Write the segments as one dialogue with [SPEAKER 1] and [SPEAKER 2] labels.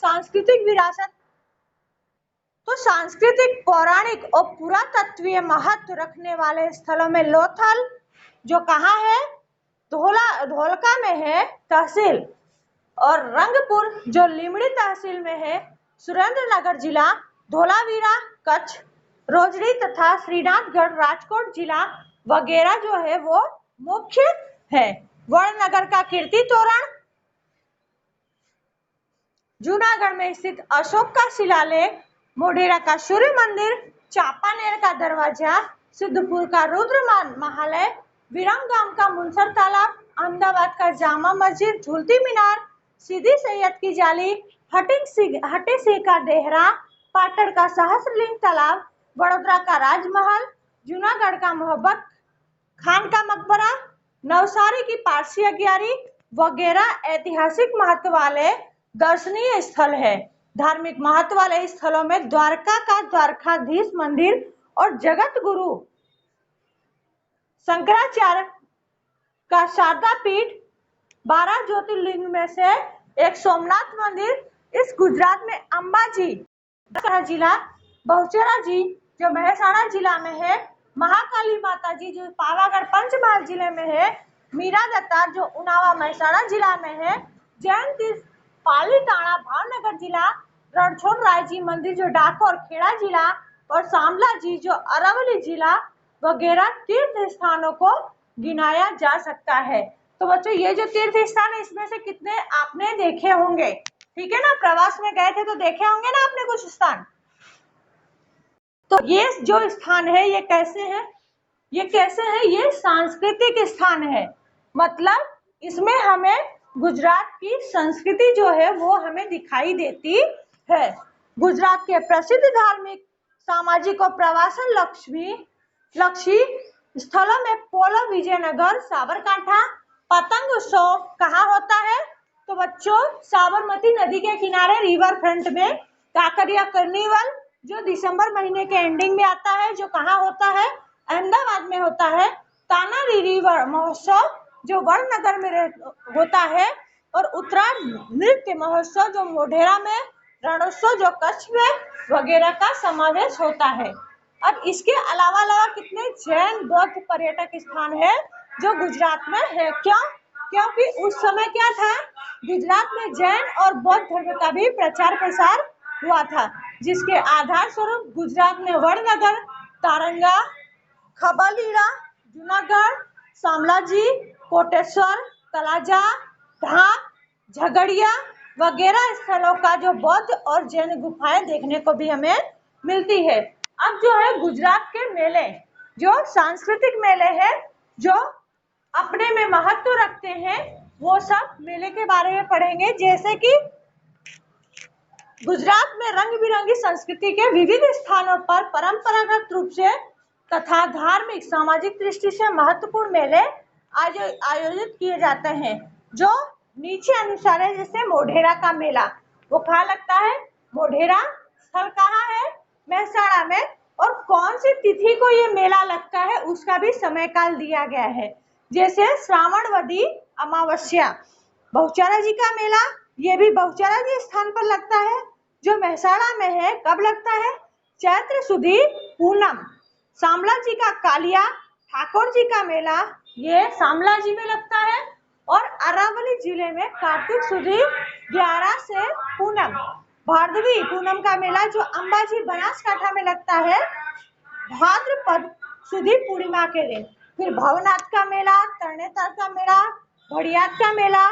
[SPEAKER 1] सांस्कृतिक विरासत, तो सांस्कृतिक, पौराणिक और पुरातत्वीय महत्व रखने वाले स्थलों में लोथल जो कहाँ है, धोलका में है तहसील, और रंगपुर जो लिमड़ी तहसील में है, सुरेंद्रनगर जिला, धोलावीरा कच्छ, रोजड़ी तथा श्रीनाथगढ़ राजकोट जिला वगैरह जो है वो मुख्य है। वड़नगर का कीर्ति तोरण, जूनागढ़ में स्थित अशोक का शिलालेख, मोढेरा का सूर्य मंदिर, चांपानेर का दरवाजा, सिद्धपुर का रुद्र महालय, विरंगाम का मुनसर तालाब, अहमदाबाद का जामा मस्जिद, झूलती मीनार, सीधी सैयद की जाली, हटे सिंह का देहरा, पाटण का सहस्रलिंग तालाब, वडोदरा का राजमहल, जूनागढ़ का मोहब्बत खान का मकबरा, नवसारी की पारसी अग्यारी वगैरह ऐतिहासिक महत्व वाले दर्शनीय स्थल है। धार्मिक महत्व वाले स्थलों में द्वारका का द्वारकाधीश मंदिर और जगत गुरु शंकराचार्य का शारदा पीठ, 12 ज्योतिर्लिंग में से एक सोमनाथ मंदिर, इस गुजरात में अंबाजी जिला, बहुचरा जी जो मेहसाणा जिला में है, महाकाली माता जी जो पावागढ़ पंचमहाल जिले में है, मीरा दत्तार जो उनावा मेहसाणा जिला में है, जैन तीर्थ पालीताना भावनगर जिला, रणछोड़ राय जी मंदिर जो डाकोर खेड़ा जिला, और शामला जी जो अरवली जिला वगैरह तीर्थ स्थानों को गिनाया जा सकता है। तो बच्चों ये जो तीर्थ स्थान है इसमें से कितने आपने देखे होंगे, ठीक है ना, प्रवास में गए थे तो देखे होंगे ना आपने कुछ स्थान। तो ये जो स्थान है ये कैसे है, ये सांस्कृतिक स्थान है, मतलब इसमें हमें गुजरात की संस्कृति जो है वो हमें दिखाई देती है। गुजरात के प्रसिद्ध धार्मिक, सामाजिक और प्रवासन लक्षी स्थलों में पोलो विजयनगर, साबरकांठा, पतंग उत्सव कहाँ होता है, तो बच्चों साबरमती नदी के किनारे रिवर फ्रंट में, काकरिया कार्निवल जो दिसंबर महीने के एंडिंग में आता है, जो कहाँ होता है, अहमदाबाद में होता है, तानारी रिवर महोत्सव जो वड़नगर में होता है, और उत्तरायण नृत्य महोत्सव जो मोढेरा में, रणोत्सव जो कच्छ में वगैरह का समावेश होता है। अब इसके अलावा कितने जैन बौद्ध पर्यटक स्थान है जो गुजरात में है, क्योंकि उस समय क्या था, गुजरात में जैन और बौद्ध धर्म का भी प्रचार प्रसार हुआ था, जिसके आधार स्वरूप गुजरात में वड़नगर, तारंगा, खबालीरा, जूनागढ़, शामलाजी, कोटेश्वर, तलाजा, ढाक, झगड़िया वगैरह स्थलों का जो बौद्ध और जैन गुफाएं देखने को भी हमें मिलती है। अब जो है गुजरात के मेले, जो सांस्कृतिक मेले हैं जो अपने में महत्व रखते हैं, वो सब मेले के बारे में पढ़ेंगे। जैसे कि गुजरात में रंग बिरंगी संस्कृति के विविध स्थानों पर परंपरागत रूप से तथा धार्मिक सामाजिक दृष्टि से महत्वपूर्ण मेले आयोजित किए जाते हैं, जो नीचे अनुसार है। जैसे मोढेरा का मेला, वो कहाँ लगता है, मोढेरा स्थल कहाँ है, मेहसाणा में, और कौन सी तिथि को ये मेला लगता है उसका भी समय काल दिया गया है। जैसे श्रावणवदी अमावस्या, बहुचरा जी का मेला, ये भी बहुचरा जी स्थान पर लगता है, जो मेहसाणा में है। कब लगता है, चैत्र सुदी पूनम। शामला जी का कालिया ठाकुर जी का मेला, ये शामला जी में लगता है, और अरावली जिले में कार्तिक सुदी 11 से पूनम। भाद्रवी पूनम का मेला जो अंबाजी बनासकांठा में लगता है, भाद्रपद सुदी पूर्णिमा के दिन। फिर भवनाथ का मेला, तरणेतर का मेला, भड़ियात का मेला,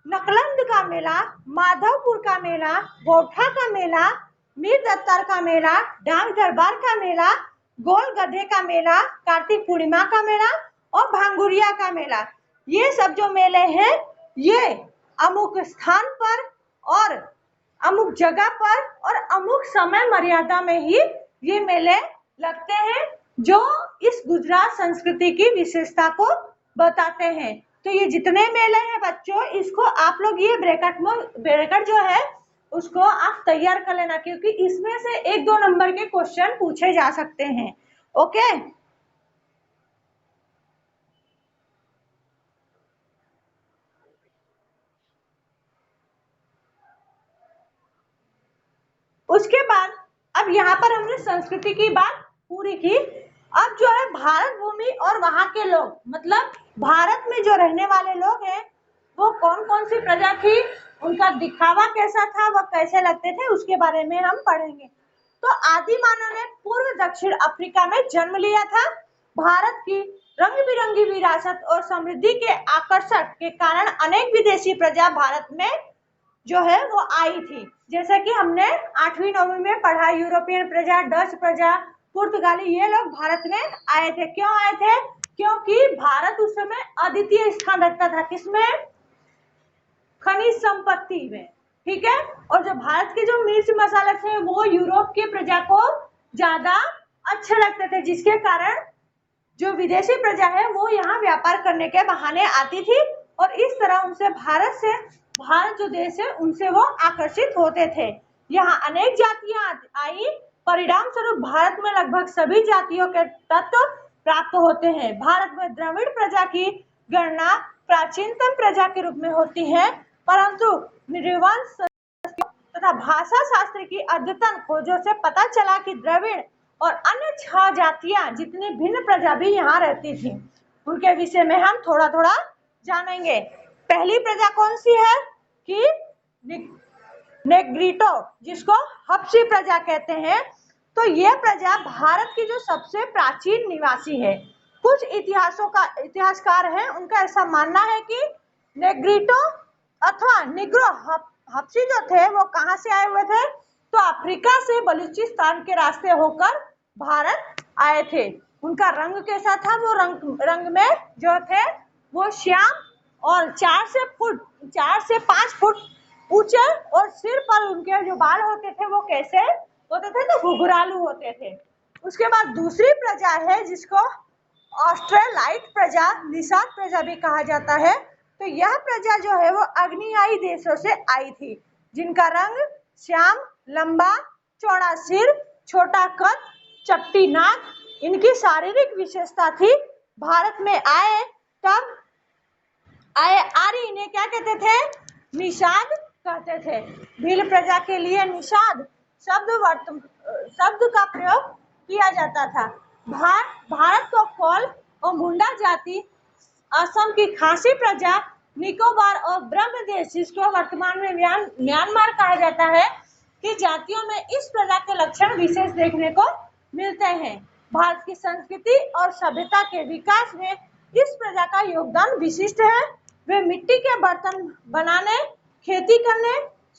[SPEAKER 1] नकलंद का मेला, माधवपुर का मेला, गोठा का मेला, मीर दत्तार का मेला, डांग दरबार का मेला, गोल गधे का मेला, कार्तिक पूर्णिमा का मेला, और भांगुरिया का मेला। ये सब जो मेले हैं ये अमुक स्थान पर और अमुक जगह पर और अमुक समय मर्यादा में ही ये मेले लगते हैं, जो इस गुजरात संस्कृति की विशेषता को बताते हैं। तो ये जितने मेले हैं बच्चों, इसको आप लोग ये ब्रैकेट जो है उसको आप तैयार कर लेना, क्योंकि इसमें से 1-2 नंबर के क्वेश्चन पूछे जा सकते हैं। ओके, उसके बाद अब यहाँ पर हमने संस्कृति की बात पूरी की। अब जो है भारत भूमि और वहां के लोग, मतलब भारत में जो रहने वाले लोग हैं वो कौन कौन सी प्रजा थी, उनका दिखावा कैसा था, वह कैसे लगते थे, उसके बारे में हम पढ़ेंगे। तो आदि मानव ने पूर्व दक्षिण अफ्रीका में जन्म लिया था। भारत की रंग बिरंगी विरासत और समृद्धि के आकर्षण के कारण अनेक विदेशी प्रजा भारत में जो है वो आई थी। जैसे कि हमने 8वीं 9वीं में पढ़ा, यूरोपियन प्रजा, डच प्रजा, पुर्तगाली, ये लोग भारत में आए थे। क्यों आए थे? क्योंकि भारत उस समय अद्वितीय स्थान रखता था, किसमें? खनिज संपत्ति में, ठीक है। और जो भारत के जो मिर्च मसाले थे वो यूरोप की प्रजा को ज्यादा अच्छे लगते थे, जिसके कारण जो विदेशी प्रजा है वो यहाँ व्यापार करने के बहाने आती थी और इस तरह उनसे भारत जो देश है उनसे वो आकर्षित होते थे। यहाँ अनेक जातियां आई, परिणाम स्वरूप भारत में लगभग सभी जातियों के तत्व प्राप्त होते हैं। भारत में द्रविड़ प्रजा की गणना प्राचीनतम प्रजा के रूप में होती है, परंतु नृवंश तथा भाषा शास्त्र की अद्यतन खोजों से पता चला कि द्रविड़ और अन्य 6 जातियां जितनी भिन्न प्रजा भी यहाँ रहती थी, उनके विषय में हम थोड़ा थोड़ा जानेंगे। पहली प्रजा कौन सी है कि नेग्रिटो, जिसको हबशी प्रजा कहते हैं। तो यह प्रजा भारत की जो सबसे प्राचीन निवासी है। कुछ इतिहासकार हैं, उनका ऐसा मानना है कि नेग्रिटो अथवा निग्रो हबशी जो थे वो कहाँ से आए हुए थे? तो अफ्रीका से बलूचिस्तान के रास्ते होकर भारत आए थे। उनका रंग कैसा था? वो रंग में जो थे वो श्याम और 4 से 5 फुट ऊंचे, और सिर पर उनके जो बाल होते थे वो कैसे होते थे? तो घुघरालू होते थे। उसके बाद दूसरी प्रजा है जिसको ऑस्ट्रेलाइट प्रजा, निषाद प्रजा भी कहा जाता है। तो यह प्रजा जो है वो आग्नेयी देशों से आई थी, जिनका रंग श्याम, लंबा चौड़ा सिर, छोटा कद, चपटी नाक, इनकी शारीरिक विशेषता थी। भारत में आए तब आर्य इन्हें क्या कहते थे? निषाद कहते थे। भील प्रजा के लिए निषाद शब्द का प्रयोग किया जाता था। भारत को कोल और मुंडा जाति, असम की खासी प्रजा, निकोबार और ब्रह्मदेश, जिसको वर्तमान में म्यांमार कहा जाता है, कि जातियों में इस प्रजा के लक्षण विशेष देखने को मिलते हैं। भारत की संस्कृति और सभ्यता के विकास में इस प्रजा का योगदान विशिष्ट है। वे मिट्टी के बर्तन बनाने, खेती करने,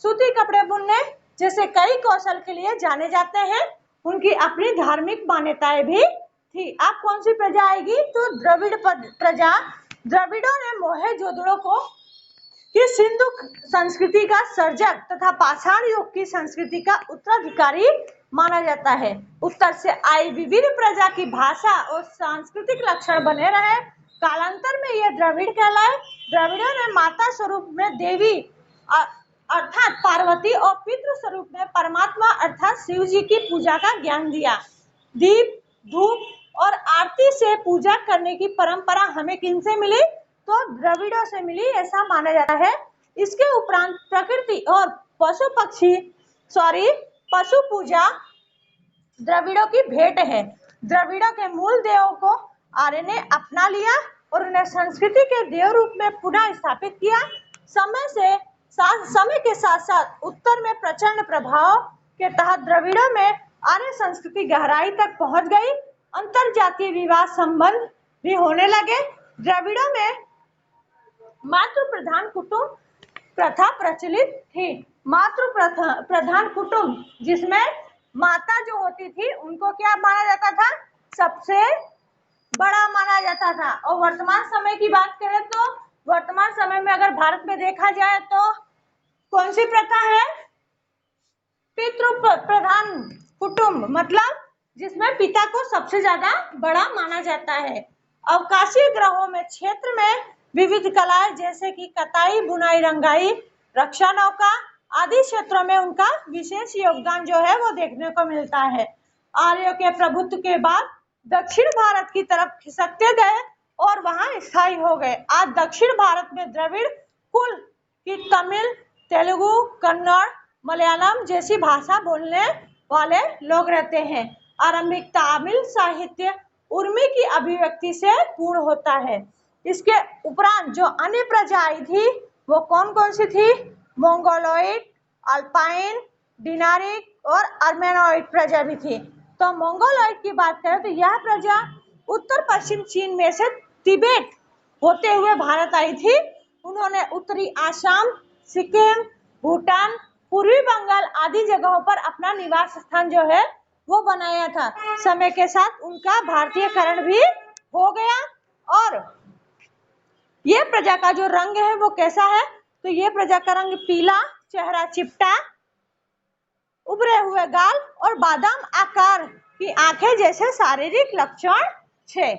[SPEAKER 1] सूती कपड़े बुनने जैसे कई कौशल के लिए जाने जाते हैं। उनकी अपनी धार्मिक मान्यताएं भी थी। अब कौन सी प्रजा आएगी? तो द्रविड़ प्रजा। द्रविड़ों ने मोहेंजोदड़ो को कि सिंधु संस्कृति का सर्जक तथा पाषाण युग की संस्कृति का उत्तराधिकारी माना जाता है। उत्तर से आई विविध प्रजा की भाषा और सांस्कृतिक लक्षण बने रहे। कालांतर में यह द्रविड़ कहलाए। द्रविड़ों ने माता स्वरूप में देवी अर्थात पार्वती और पितृ स्वरूप में परमात्मा अर्थात शिव जी की पूजा का ज्ञान दिया। दीप, धूप और आरती से पूजा करने की परंपरा हमें किनसे मिली? तो द्रविड़ों से मिली, ऐसा माना जाता है। इसके उपरांत प्रकृति और पशु पूजा द्रविड़ों की भेंट है। द्रविड़ों के मूल देवों को आर्य ने अपना लिया और उन्हें संस्कृति के देव रूप में पुनः स्थापित किया। समय के साथ साथ उत्तर में प्रचंड प्रभाव के तहत द्रविड़ों में आर्य संस्कृति गहराई तक पहुंच गई। अंतर जातीय विवाह संबंध भी होने लगे। द्रविड़ों में मातृ प्रधान कुटुंब प्रथा प्रचलित थी। मातृ प्रधान कुटुंब, जिसमें माता जो होती थी उनको क्या माना जाता था? सबसे बड़ा माना जाता था। और वर्तमान समय की बात करें तो वर्तमान समय में अगर भारत में देखा जाए तो कौन सी प्रथा है? पितृ प्रधान कुटुंब, मतलब जिसमें पिता को सबसे ज्यादा बड़ा माना जाता है। अवकाशीय ग्रहों में क्षेत्र में विविध कलाएं जैसे कि कताई, बुनाई, रंगाई, रक्षा नौका आदि क्षेत्रों में उनका विशेष योगदान जो है वो देखने को मिलता है। आर्यों के प्रभुत्व के बाद दक्षिण भारत की तरफ खिसकते गए और वहां स्थायी हो गए। आज दक्षिण भारत में द्रविड़ कुल की तमिल, तेलुगु, कन्नड़, मलयालम जैसी भाषा बोलने वाले लोग रहते हैं। आरंभिक तमिल साहित्य उर्मी की अभिव्यक्ति से पूर्ण होता है। इसके उपरांत जो अन्य प्रजा आई थी वो कौन कौन सी थी? मंगोलॉइड, अल्पाइन, डिनारिक और आर्मेनॉइड प्रजा भी थी। तो मंगोलॉइड की बात करें तो यह प्रजा उत्तर पश्चिम चीन में से तिब्बत होते हुए भारत आई थी। उन्होंने उत्तरी आसाम, सिक्किम, भूटान, पूर्वी बंगाल आदि जगहों पर अपना निवास स्थान जो है वो बनाया था। समय के साथ उनका भारतीयकरण भी हो गया। और ये प्रजा का जो रंग है वो कैसा है? तो ये प्रजा का रंग पीला, चेहरा चिपटा, उभरे हुए गाल और बादाम आकार की आंखें जैसे शारीरिक लक्षण छे।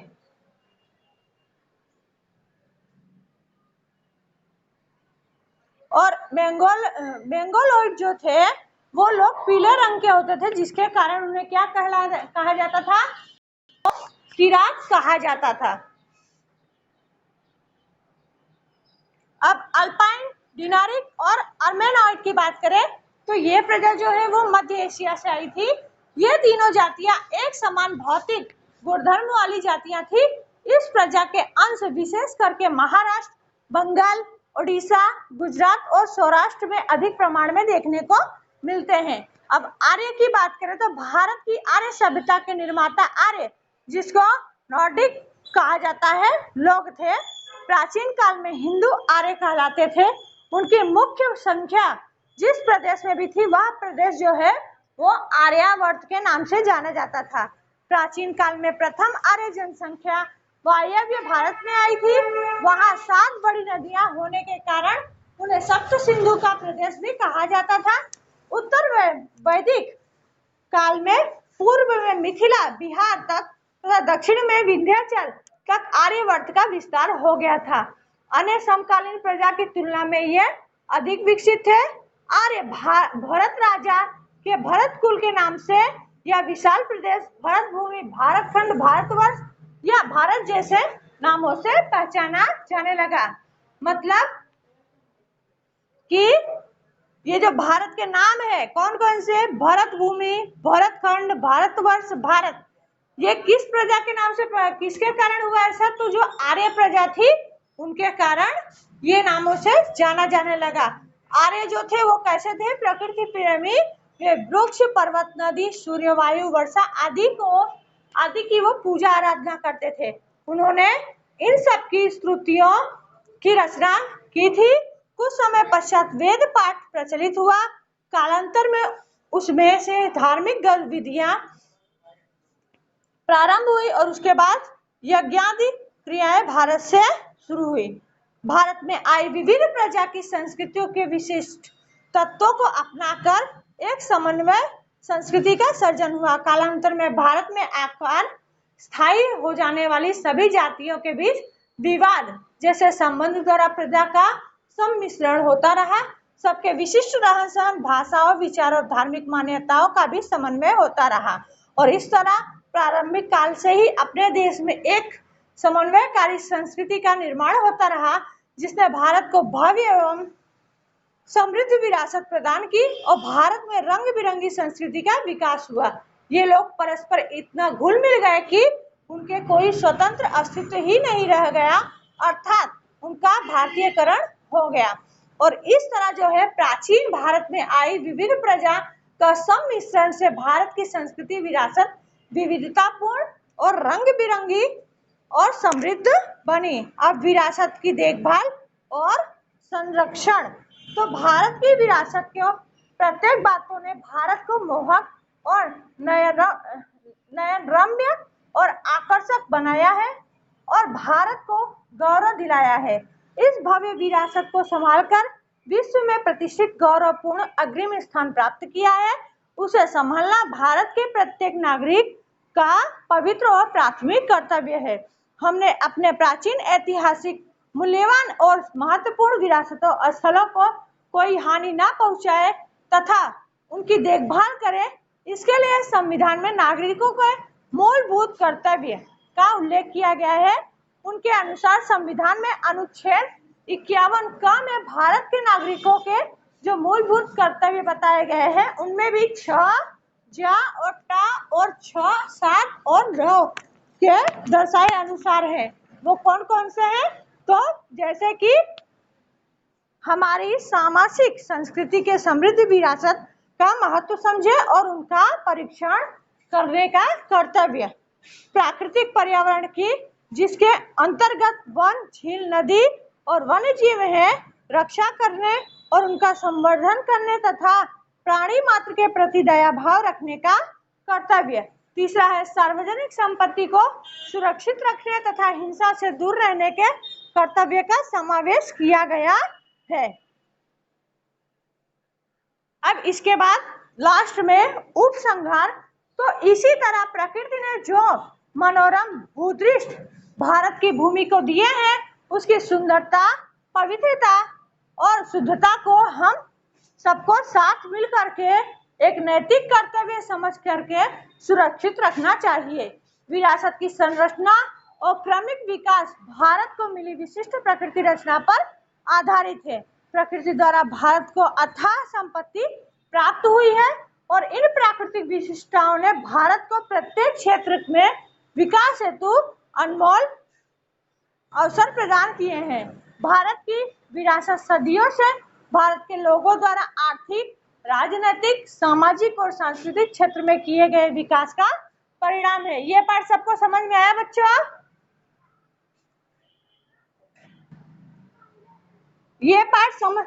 [SPEAKER 1] और बेंगोलॉइड जो थे वो लोग पीले रंग के होते थे, जिसके कारण उन्हें क्या कहा जाता था? किरात कहा जाता था। अब अल्पाइन, डिनारिक और आर्मेनॉइड की बात करें तो ये प्रजा जो है वो मध्य एशिया से आई थी। ये तीनों जातियां एक समान भौतिक गुणधर्म वाली जातियां थी। इस प्रजा के अंश विशेष करके महाराष्ट्र, बंगाल, उड़ीसा, गुजरात और सौराष्ट्र में अधिक प्रमाण में देखने को मिलते हैं। अब आर्य की बात करें तो भारत की आर्य सभ्यता के निर्माता आर्य, जिसको नॉर्डिक कहा जाता है, लोग थे। प्राचीन काल में हिंदू आर्य कहलाते थे। उनकी मुख्य संख्या जिस प्रदेश में भी थी वह प्रदेश जो है वो आर्यावर्त के नाम से जाना जाता था। प्राचीन काल में प्रथम आर्य जनसंख्या वायव्य भारत में आई थी। वहां 7 बड़ी नदियां होने के कारण उन्हें सप्त सिंधु का प्रदेश भी कहा जाता था। उत्तर वैदिक काल में पूर्व में मिथिला, बिहार तक तथा दक्षिण में विंध्याचल तक आर्यवर्त का विस्तार हो गया था। अन्य समकालीन प्रजा की तुलना में यह अधिक विकसित थे। आर्य भरत राजा के भरत कुल के नाम से यह विशाल प्रदेश भरत भूमि, भारत खंड, भारतवर्ष या भारत जैसे नामों से पहचाना जाने लगा। मतलब कि ये जो भारत के नाम है कौन कौन से? भरत भूमि, भरत खंड, भारतवर्ष, भारत, ये किस प्रजा के नाम से, किसके कारण हुआ ऐसा? तो जो आर्य प्रजा थी उनके कारण ये नामों से जाना जाने लगा। आर्य जो थे वो कैसे थे? प्रकृति प्रेमी, वे वृक्ष, पर्वत, नदी, सूर्य, वायु, वर्षा आदि की वो पूजा आराधना करते थे। उन्होंने इन सब की स्तुतियों की रचना की थी। कुछ समय पश्चात वेद पाठ प्रचलित हुआ। कालांतर में उसमें से धार्मिक गतिविधियां प्रारंभ हुई और उसके बाद यज्ञादि क्रियाएं भारत से शुरू हुई। भारत में आई विभिन्न प्रजा की संस्कृतियों के विशिष्ट तत्वों को अपनाकर एक समन्वय संस्कृति का सर्जन हुआ। कालांतर में भारत में आकार स्थायी हो जाने वाली सभी जातियों के बीच विवाद जैसे संबंध द्वारा प्रजा का सम्मिश्रण होता रहा। सबके विशिष्ट रहन सहन, भाषाओं, विचारों, धार्मिक मान्यताओं का भी समन्वय होता रहा। और इस तरह प्रारंभिक काल से ही अपने देश में एक समन्वयकारी संस्कृति का निर्माण होता रहा, जिसने भारत को भव्य एवं समृद्ध विरासत प्रदान की और भारत में रंग बिरंगी संस्कृति का विकास हुआ। ये लोग परस्पर इतना घुल मिल गए कि उनके कोई स्वतंत्र अस्तित्व ही नहीं रह गया, अर्थात उनका भारतीयकरण हो गया। और इस तरह जो है प्राचीन भारत में आई विभिन्न प्रजा का सम्मिश्रण से भारत की संस्कृति विरासत विविधतापूर्ण और रंग बिरंगी और समृद्ध बनी। अब विरासत की देखभाल और संरक्षण। तो भारत की विरासत के प्रत्येक बातों ने भारत को मोहक और नयनरम्य और आकर्षक बनाया है और भारत को गौरव दिलाया है। इस भव्य विरासत को संभालकर विश्व में प्रतिष्ठित गौरवपूर्ण अग्रिम स्थान प्राप्त किया है। उसे संभालना भारत के प्रत्येक नागरिक का पवित्र और प्राथमिक कर्तव्य है। हमने अपने प्राचीन ऐतिहासिक मूल्यवान और महत्वपूर्ण विरासतों स्थलों को कोई हानि न पहुंचाए तथा उनकी देखभाल करें, इसके लिए संविधान में नागरिकों के मूलभूत कर्तव्य का उल्लेख किया गया है। उनके अनुसार संविधान में अनुच्छेद 51 क में भारत के नागरिकों के जो मूलभूत कर्तव्य बताए गए हैं उनमें भी छ, ज और टा और छ, सात और र के दर्शाए अनुसार है। वो कौन कौन से हैं? तो जैसे कि हमारी सामाजिक संस्कृति के समृद्ध विरासत का महत्व समझे और उनका परीक्षण करने का कर्तव्य, प्राकृतिक पर्यावरण की जिसके अंतर्गत वन, झील, नदी और वन्य जीव है, रक्षा करने और उनका संवर्धन करने तथा प्राणी मात्र के प्रति दया भाव रखने का कर्तव्य। तीसरा है सार्वजनिक संपत्ति को सुरक्षित रखने तथा हिंसा से दूर रहने के कर्तव्य का समावेश किया गया है। अब इसके बाद लास्ट में उपसंहार। तो इसी तरह प्रकृति ने जो मनोरम भूदृश्य भारत की भूमि को दिए हैं, उसकी सुंदरता, पवित्रता और शुद्धता को हम सबको साथ मिल करके एक नैतिक कर्तव्य समझ करके सुरक्षित रखना चाहिए। विरासत की संरचना और क्रमिक विकास भारत को मिली विशिष्ट प्रकृति रचना पर आधारित है। प्रकृति द्वारा भारत को अथाह संपत्ति प्राप्त हुई है और इन प्राकृतिक विशिष्टताओं ने भारत को प्रत्येक क्षेत्र में विकास हेतु अनमोल अवसर प्रदान किए हैं। भारत की विरासत सदियों से भारत के लोगों द्वारा आर्थिक, राजनीतिक, सामाजिक और सांस्कृतिक क्षेत्र में किए गए विकास का परिणाम है। ये पाठ सबको समझ में आया बच्चों? ये पाठ समझ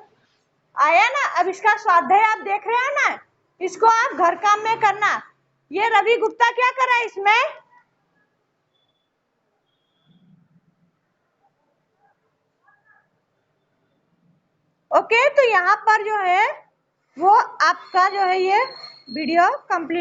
[SPEAKER 1] आया ना? अब इसका स्वाध्याय आप देख रहे हैं ना, इसको आप घर काम में करना। ये रवि गुप्ता क्या कर रहा है इसमें? ओके, तो यहाँ पर जो है वो आपका जो है ये वीडियो कंप्लीट